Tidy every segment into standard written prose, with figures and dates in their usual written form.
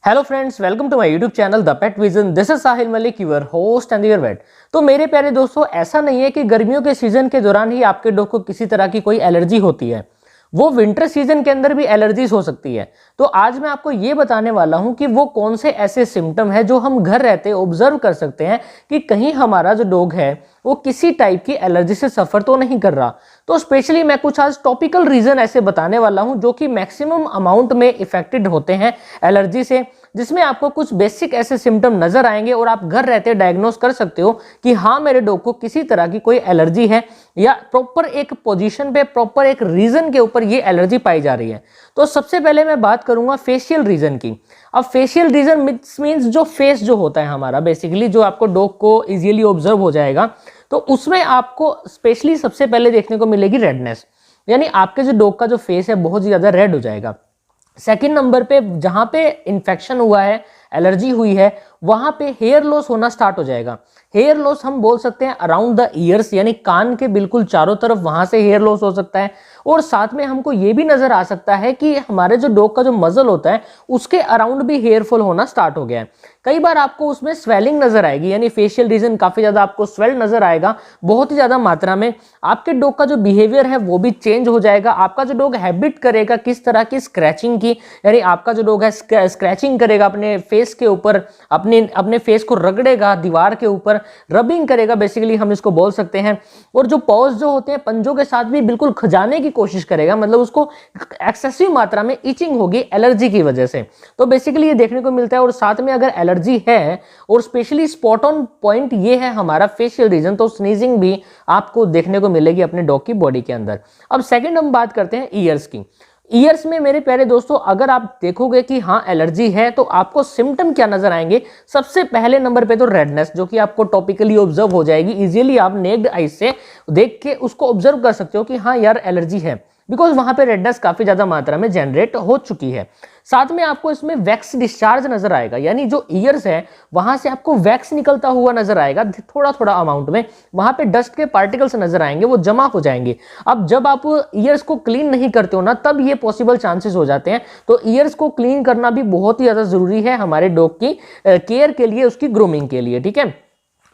Hello friends, welcome to my YouTube channel the pet vision. This is Sahil Malik, your host and your vet. तो मेरे प्यारे दोस्तों, ऐसा नहीं है कि गर्मियों के सीजन के दौरान ही आपके डॉग को किसी तरह की कोई एलर्जी होती है। वो विंटर सीजन के अंदर भी एलर्जीज हो सकती है। तो आज मैं आपको ये बताने वाला हूं कि वो कौन से ऐसे सिम्टम है जो हम घर रहते ऑब्जर्व कर सकते हैं कि कहीं हमारा जो डॉग है वो किसी टाइप की एलर्जी से सफर तो नहीं कर रहा। तो स्पेशली मैं कुछ आज टॉपिकल रीजन ऐसे बताने वाला हूं जो कि मैक्सिमम अमाउंट में इफेक्टेड होते हैं एलर्जी से, जिसमें आपको कुछ बेसिक ऐसे सिम्टम नजर आएंगे और आप घर रहते डायग्नोस कर सकते हो कि हाँ, मेरे डॉग को किसी तरह की कोई एलर्जी है या प्रॉपर एक पोजीशन पे प्रॉपर एक रीजन के ऊपर ये एलर्जी पाई जा रही है। तो सबसे पहले मैं बात करूंगा फेशियल रीजन की। अब फेशियल रीजन मींस जो फेस जो होता है हमारा, बेसिकली जो आपको डॉग को इजीली ऑब्जर्व हो जाएगा, तो उसमें आपको स्पेशली सबसे पहले देखने को मिलेगी रेडनेस, यानी आपके जो डॉग का जो फेस है बहुत ही ज्यादा रेड हो जाएगा। सेकंड नंबर पे जहां पे इन्फेक्शन हुआ है, एलर्जी हुई है, वहां पे हेयर लॉस होना स्टार्ट हो जाएगा। हेयर लॉस हम बोल सकते हैं अराउंड द ईयर्स, यानी कान के बिल्कुल चारों तरफ वहां से हेयर लॉस हो सकता है। और साथ में हमको ये भी नजर आ सकता है कि हमारे जो डॉग का जो मजल होता है उसके अराउंड भी हेयर फॉल होना स्टार्ट हो गया है। कई बार आपको उसमें स्वेलिंग नजर आएगी, यानी फेशियल रीजन काफी ज्यादा आपको स्वेल नजर आएगा बहुत ही ज्यादा मात्रा में। आपके डॉग का जो बिहेवियर है वो भी चेंज हो जाएगा। आपका जो डॉग हैबिट करेगा किस तरह की स्क्रैचिंग की, यानी आपका जो डॉग है स्क्रैचिंग करेगा अपने फेस के ऊपर, अपने फेस को रगड़ेगा, दीवार के ऊपर रबिंग करेगा, बेसिकली हम इसको बोल सकते हैं। और जो पॉज जो होते हैं पंजों के साथ भी बिल्कुल खजाने की कोशिश करेगा, मतलब उसको एक्सेसिव मात्रा में इचिंग होगी एलर्जी की वजह से। तो बेसिकली ये देखने को मिलता है। और साथ में अगर एलर्जी है और स्पेशली स्पॉट ऑन पॉइंट ये है हमारा फेशियल रीजन, तो स्नीजिंग भी आपको देखने को मिलेगी अपने डॉग की बॉडी के अंदर। अब सेकंड हम बात करते हैं ईयर्स की। ईयर्स में मेरे प्यारे दोस्तों, अगर आप देखोगे कि हाँ एलर्जी है तो आपको सिम्टम क्या नजर आएंगे। सबसे पहले नंबर पे तो रेडनेस, जो कि आपको टॉपिकली ऑब्जर्व हो जाएगी। इजीली आप नेक्ड आई से देख के उसको ऑब्जर्व कर सकते हो कि हाँ यार एलर्जी है, बिकॉज वहां पे रेडनेस काफी ज्यादा मात्रा में जनरेट हो चुकी है। साथ में आपको इसमें वैक्स डिस्चार्ज नजर आएगा, यानी जो ईयर्स है वहां से आपको वैक्स निकलता हुआ नजर आएगा थोड़ा थोड़ा अमाउंट में। वहां पे डस्ट के पार्टिकल्स नजर आएंगे, वो जमा हो जाएंगे। अब जब आप ईयर्स को क्लीन नहीं करते हो ना, तब ये पॉसिबल चांसेस हो जाते हैं। तो ईयर्स को क्लीन करना भी बहुत ही ज्यादा जरूरी है हमारे डॉग की केयर के लिए, उसकी ग्रूमिंग के लिए। ठीक है,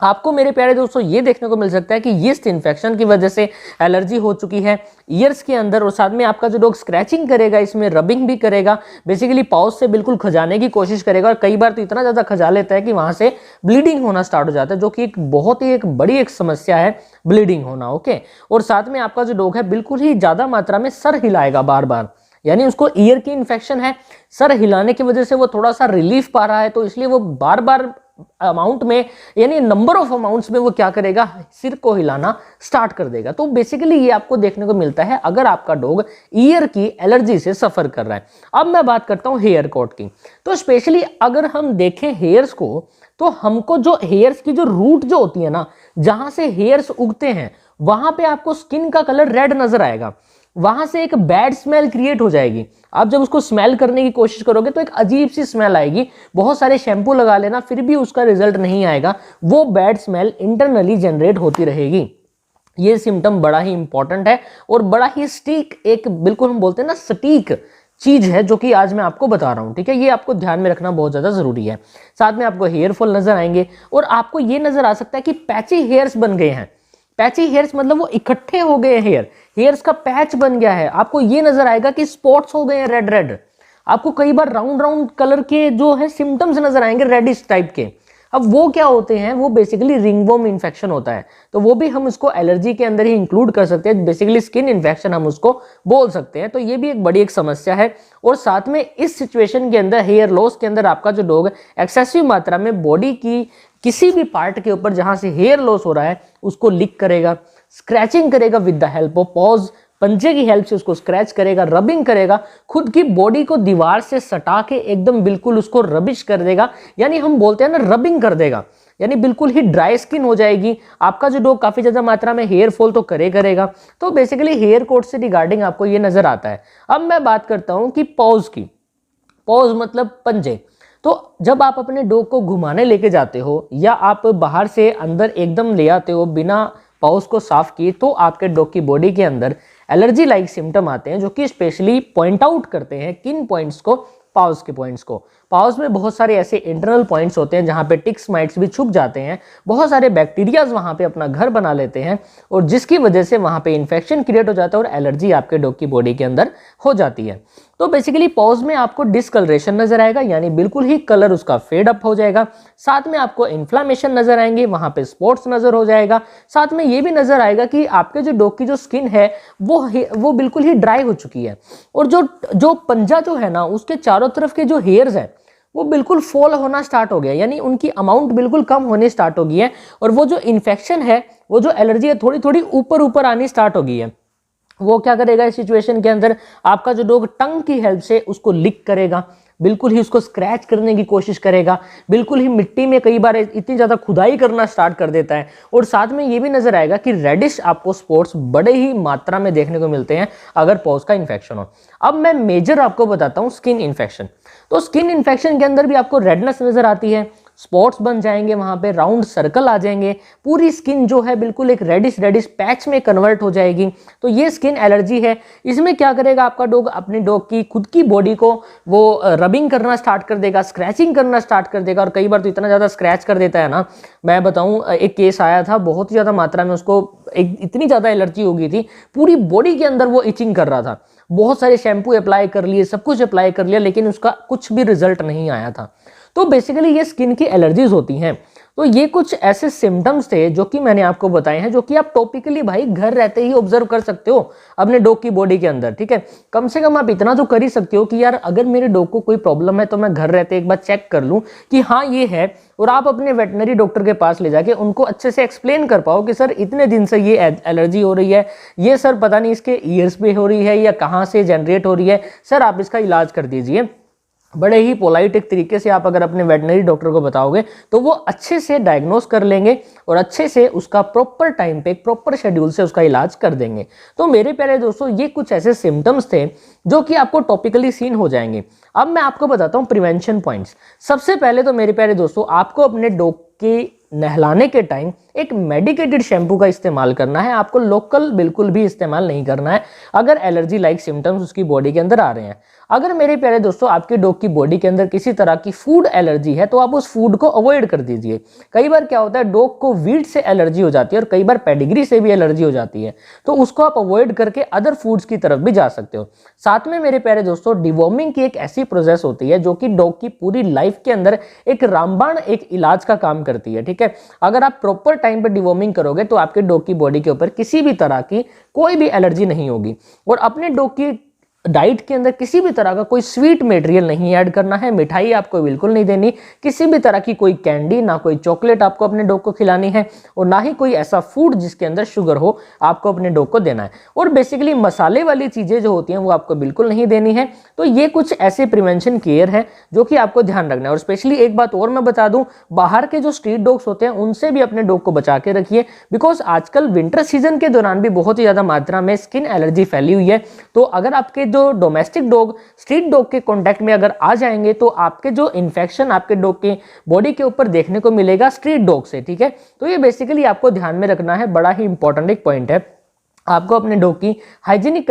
आपको मेरे प्यारे दोस्तों ये देखने को मिल सकता है कि यीस्ट इन्फेक्शन की वजह से एलर्जी हो चुकी है ईयर्स के अंदर। और साथ में आपका जो डॉग स्क्रैचिंग करेगा, इसमें रबिंग भी करेगा, बेसिकली पाउच से बिल्कुल खजाने की कोशिश करेगा, और कई बार तो इतना ज्यादा खजा लेता है कि वहां से ब्लीडिंग होना स्टार्ट हो जाता है, जो कि एक बहुत ही एक बड़ी एक समस्या है ब्लीडिंग होना। ओके, और साथ में आपका जो डॉग है बिल्कुल ही ज्यादा मात्रा में सर हिलाएगा बार बार, यानी उसको ईयर की इन्फेक्शन है, सर हिलाने की वजह से वो थोड़ा सा रिलीफ पा रहा है, तो इसलिए वो बार बार अमाउंट में, यानी नंबर ऑफ अमाउंट्स में वो क्या करेगा, सिर को हिलाना स्टार्ट कर देगा। तो बेसिकली ये आपको देखने को मिलता है अगर आपका डॉग ईयर की एलर्जी से सफर कर रहा है। अब मैं बात करता हूं हेयर कोट की। तो स्पेशली अगर हम देखें हेयर्स को, तो हमको जो हेयर्स की जो रूट जो होती है ना, जहां से हेयर्स उगते हैं, वहां पे आपको स्किन का कलर रेड नजर आएगा। वहां से एक बैड स्मेल क्रिएट हो जाएगी। आप जब उसको स्मेल करने की कोशिश करोगे तो एक अजीब सी स्मेल आएगी। बहुत सारे शैम्पू लगा लेना फिर भी उसका रिजल्ट नहीं आएगा, वो बैड स्मेल इंटरनली जनरेट होती रहेगी। ये सिम्टम बड़ा ही इंपॉर्टेंट है और बड़ा ही स्टीक, एक बिल्कुल हम बोलते हैं ना सटीक चीज है, जो कि आज मैं आपको बता रहा हूं। ठीक है, ये आपको ध्यान में रखना बहुत ज्यादा जरूरी है। साथ में आपको हेयर फॉल नजर आएंगे और आपको ये नजर आ सकता है कि पैची हेयर्स बन गए हैं। पैची हेयर्स मतलब वो इकट्ठे हो गए हैं, हेयर्स का पैच बन गया है। आपको ये नजर आएगा कि स्पॉट्स हो गए हैं रेड रेड। आपको कई बार राउंड राउंड कलर के जो है सिम्टम्स नजर आएंगे रेडिश टाइप के। अब वो क्या होते हैं, वो बेसिकली रिंगवॉर्म इन्फेक्शन होता है, तो वो भी हम उसको एलर्जी के अंदर ही इंक्लूड कर सकते हैं। बेसिकली स्किन इन्फेक्शन हम उसको बोल सकते हैं। तो ये भी एक बड़ी एक समस्या है। और साथ में इस सिचुएशन के अंदर, हेयर लॉस के अंदर, आपका जो डॉग एक्सेसिव मात्रा में बॉडी की किसी भी पार्ट के ऊपर जहां से हेयर लॉस हो रहा है उसको लिक करेगा, स्क्रैचिंग करेगा with the help of pause, पंजे की हेल्प से उसको स्क्रैच करेगा, रबिंग करेगा, खुद की बॉडी को दीवार से सटा के एकदम बिल्कुल उसको रबिश कर देगा, यानी हम बोलते हैं ना रबिंग कर देगा, यानी बिल्कुल ही ड्राई स्किन हो जाएगी। आपका जो डॉग काफी ज्यादा मात्रा में हेयर फॉल तो करेगा। तो बेसिकली हेयर कोट से रिगार्डिंग आपको ये नजर आता है। अब मैं बात करता हूं कि पॉज की। पॉज मतलब पंजे। तो जब आप अपने डॉग को घुमाने लेके जाते हो या आप बाहर से अंदर एकदम ले आते हो बिना पाउच को साफ किए, तो आपके डॉग की बॉडी के अंदर एलर्जी लाइक सिम्टम आते हैं, जो कि स्पेशली पॉइंट आउट करते हैं किन पॉइंट्स को पाउस के पॉइंट्स को। पाउस में बहुत सारे ऐसे इंटरनल पॉइंट्स होते हैं जहाँ पे टिक्स माइट्स भी छुप जाते हैं, बहुत सारे बैक्टीरियाज वहाँ पे अपना घर बना लेते हैं और जिसकी वजह से वहाँ पे इन्फेक्शन क्रिएट हो जाता है और एलर्जी आपके डॉग की बॉडी के अंदर हो जाती है। तो बेसिकली पॉज में आपको डिसकलरेशन नजर आएगा, यानी बिल्कुल ही कलर उसका फेड अप हो जाएगा। साथ में आपको इन्फ्लामेशन नजर आएंगे, वहां पे स्पॉट्स नजर हो जाएगा। साथ में ये भी नजर आएगा कि आपके जो डॉग की जो स्किन है वो बिल्कुल ही ड्राई हो चुकी है और जो पंजा जो है ना उसके चारों तरफ के जो हेयर्स है वो बिल्कुल फॉल होना स्टार्ट हो गया, यानी उनकी अमाउंट बिल्कुल कम होने स्टार्ट हो गई है और वो जो इन्फेक्शन है, वो जो एलर्जी है, थोड़ी थोड़ी ऊपर ऊपर आनी स्टार्ट हो गई है। वो क्या करेगा इस सिचुएशन के अंदर, आपका जो डॉग टंग की हेल्प से उसको लिक करेगा, बिल्कुल ही उसको स्क्रैच करने की कोशिश करेगा, बिल्कुल ही मिट्टी में कई बार इतनी ज़्यादा खुदाई करना स्टार्ट कर देता है। और साथ में ये भी नजर आएगा कि रेडिश आपको स्पॉट्स बड़े ही मात्रा में देखने को मिलते हैं अगर पॉज का इन्फेक्शन हो। अब मैं मेजर आपको बताता हूँ स्किन इन्फेक्शन। तो स्किन इन्फेक्शन के अंदर भी आपको रेडनेस नजर आती है, स्पॉट्स बन जाएंगे, वहां पे राउंड सर्कल आ जाएंगे, पूरी स्किन जो है बिल्कुल एक रेडिश पैच में कन्वर्ट हो जाएगी। तो ये स्किन एलर्जी है। इसमें क्या करेगा आपका डॉग, अपने डॉग की खुद की बॉडी को वो रबिंग करना स्टार्ट कर देगा, स्क्रैचिंग करना स्टार्ट कर देगा और कई बार तो इतना ज़्यादा स्क्रैच कर देता है ना, मैं बताऊं एक केस आया था, बहुत ही ज़्यादा मात्रा में उसको इतनी ज़्यादा एलर्जी हो गई थी, पूरी बॉडी के अंदर वो इचिंग कर रहा था। बहुत सारे शैम्पू अप्लाई कर लिए, सब कुछ अप्लाई कर लिया, लेकिन उसका कुछ भी रिजल्ट नहीं आया था। तो बेसिकली ये स्किन की एलर्जीज होती हैं। तो ये कुछ ऐसे सिम्टम्स थे जो कि मैंने आपको बताए हैं, जो कि आप टॉपिकली भाई घर रहते ही ऑब्जर्व कर सकते हो अपने डॉग की बॉडी के अंदर, ठीक है। कम से कम आप इतना तो कर ही सकते हो कि यार अगर मेरे डॉग को कोई प्रॉब्लम है तो मैं घर रहते एक बार चेक कर लूं कि हाँ ये है, और आप अपने वेटनरी डॉक्टर के पास ले जाके उनको अच्छे से एक्सप्लेन कर पाओ कि सर इतने दिन से ये एलर्जी हो रही है, ये सर पता नहीं इसके ईयर्स पे हो रही है या कहाँ से जनरेट हो रही है, सर आप इसका इलाज कर दीजिए। बड़े ही पोलाइट एक तरीके से आप अगर अपने वेटनरी डॉक्टर को बताओगे तो वो अच्छे से डायग्नोस कर लेंगे और अच्छे से उसका प्रॉपर टाइम पे प्रॉपर शेड्यूल से उसका इलाज कर देंगे। तो मेरे प्यारे दोस्तों ये कुछ ऐसे सिम्टम्स थे जो कि आपको टॉपिकली सीन हो जाएंगे। अब मैं आपको बताता हूँ प्रिवेंशन पॉइंट्स। सबसे पहले तो मेरे प्यारे दोस्तों आपको अपने डॉग की नहलाने के टाइम एक मेडिकेटेड शैम्पू का इस्तेमाल करना है, आपको लोकल बिल्कुल भी इस्तेमाल नहीं करना है अगर एलर्जी लाइक सिम्टम्स उसकी बॉडी के अंदर आ रहे हैं। अगर मेरे प्यारे दोस्तों आपके डॉग की बॉडी के अंदर किसी तरह की फूड एलर्जी है तो आप उस फूड को अवॉइड कर दीजिए। कई बार क्या होता है डॉग को वीट से एलर्जी हो जाती है और कई बार पेडिग्री से भी एलर्जी हो जाती है, तो उसको आप अवॉइड करके अदर फूड्स की तरफ भी जा सकते हो। साथ में मेरे प्यारे दोस्तों डिवॉर्मिंग की एक ऐसी प्रोसेस होती है जो कि डॉग की पूरी लाइफ के अंदर एक रामबाण एक इलाज का काम करती है, ठीक है। अगर आप प्रॉपर टाइम पर डिवॉर्मिंग करोगे तो आपके डॉग की बॉडी के ऊपर किसी भी तरह की कोई भी एलर्जी नहीं होगी। और अपने डॉग की डाइट के अंदर किसी भी तरह का कोई स्वीट मटेरियल नहीं ऐड करना है, मिठाई आपको बिल्कुल नहीं देनी, किसी भी तरह की कोई कैंडी ना कोई चॉकलेट आपको अपने डॉग को खिलानी है और ना ही कोई ऐसा फूड जिसके अंदर शुगर हो आपको अपने डॉग को देना है। और बेसिकली मसाले वाली चीजें जो होती हैं वो आपको बिल्कुल नहीं देनी है। तो ये कुछ ऐसे प्रिवेंशन केयर है जो कि आपको ध्यान रखना है। और स्पेशली एक बात और मैं बता दूं, बाहर के जो स्ट्रीट डॉग्स होते हैं उनसे भी अपने डॉग को बचा के रखिए, बिकॉज आजकल विंटर सीजन के दौरान भी बहुत ही ज्यादा मात्रा में स्किन एलर्जी फैली हुई है। तो अगर आपके जो डोमेस्टिक डॉग स्ट्रीट डॉग के कांटेक्ट में अगर आ जाएंगे तो आपके जो इन्फेक्शन आपके डॉग के बॉडी के ऊपर देखने को मिलेगा स्ट्रीट डॉग से, ठीक है। तो ये बेसिकली आपको ध्यान में रखना है, बड़ा ही इंपॉर्टेंट एक पॉइंट है। आपको अपने डॉग की हाइजीनिक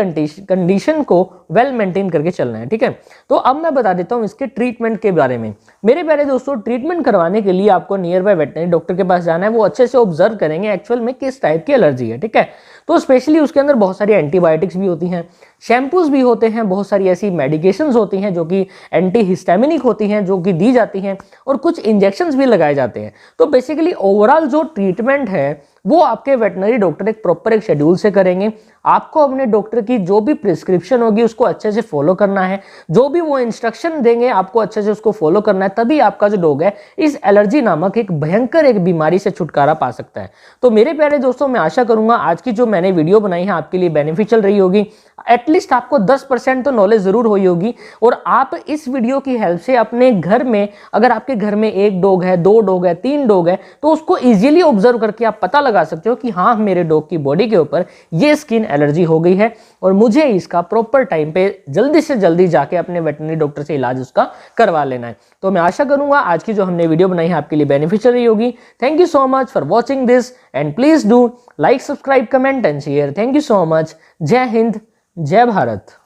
कंडीशन को वेल मेंटेन करके चलना है, ठीक है। तो अब मैं बता देता हूं इसके ट्रीटमेंट के बारे में। मेरे प्यारे दोस्तों ट्रीटमेंट करवाने के लिए आपको नियर बाय वेटनरी डॉक्टर के पास जाना है, वो अच्छे से ऑब्जर्व करेंगे एक्चुअल में किस टाइप की एलर्जी है, ठीक है। तो स्पेशली उसके अंदर बहुत सारी एंटीबायोटिक्स भी होती हैं, शैम्पूज भी होते हैं, बहुत सारी ऐसी मेडिकेशंस होती हैं जो कि एंटी हिस्टामिनिक होती हैं जो कि दी जाती हैं, और कुछ इंजेक्शंस भी लगाए जाते हैं। तो बेसिकली ओवरऑल जो ट्रीटमेंट है वो आपके वेटनरी डॉक्टर एक प्रॉपर एक शेड्यूल से करेंगे। आपको अपने डॉक्टर की जो भी प्रिस्क्रिप्शन होगी उसको अच्छे से फॉलो करना है, जो भी वो इंस्ट्रक्शन देंगे आपको अच्छे से उसको फॉलो करना है, तभी आपका जो डॉग है इस एलर्जी नामक एक भयंकर एक बीमारी से छुटकारा पा सकता है। तो मेरे प्यारे दोस्तों मैं आशा करूंगा आज की जो मैंने वीडियो बनाई है आपके लिए बेनिफिशियल रही होगी। एटलीस्ट आपको 10% तो नॉलेज जरूर हुई होगी, और आप इस वीडियो की हेल्प से अपने घर में, अगर आपके घर में एक डॉग है, 2 डॉग है, 3 डॉग है, तो उसको इजीली ऑब्जर्व करके आप पता लगा सकते हो कि हाँ मेरे डॉग की बॉडी के ऊपर ये स्किन एलर्जी हो गई है और मुझे इसका प्रॉपर टाइम पे जल्दी से जल्दी जाके अपने वेटनरी डॉक्टर से इलाज उसका करवा लेना है। तो मैं आशा करूंगा आज की जो हमने वीडियो बनाई है आपके लिए बेनिफिशियल रही होगी। Thank you so much for watching this and please do like, subscribe, comment and share. Thank you so much. जय हिंद, जय भारत।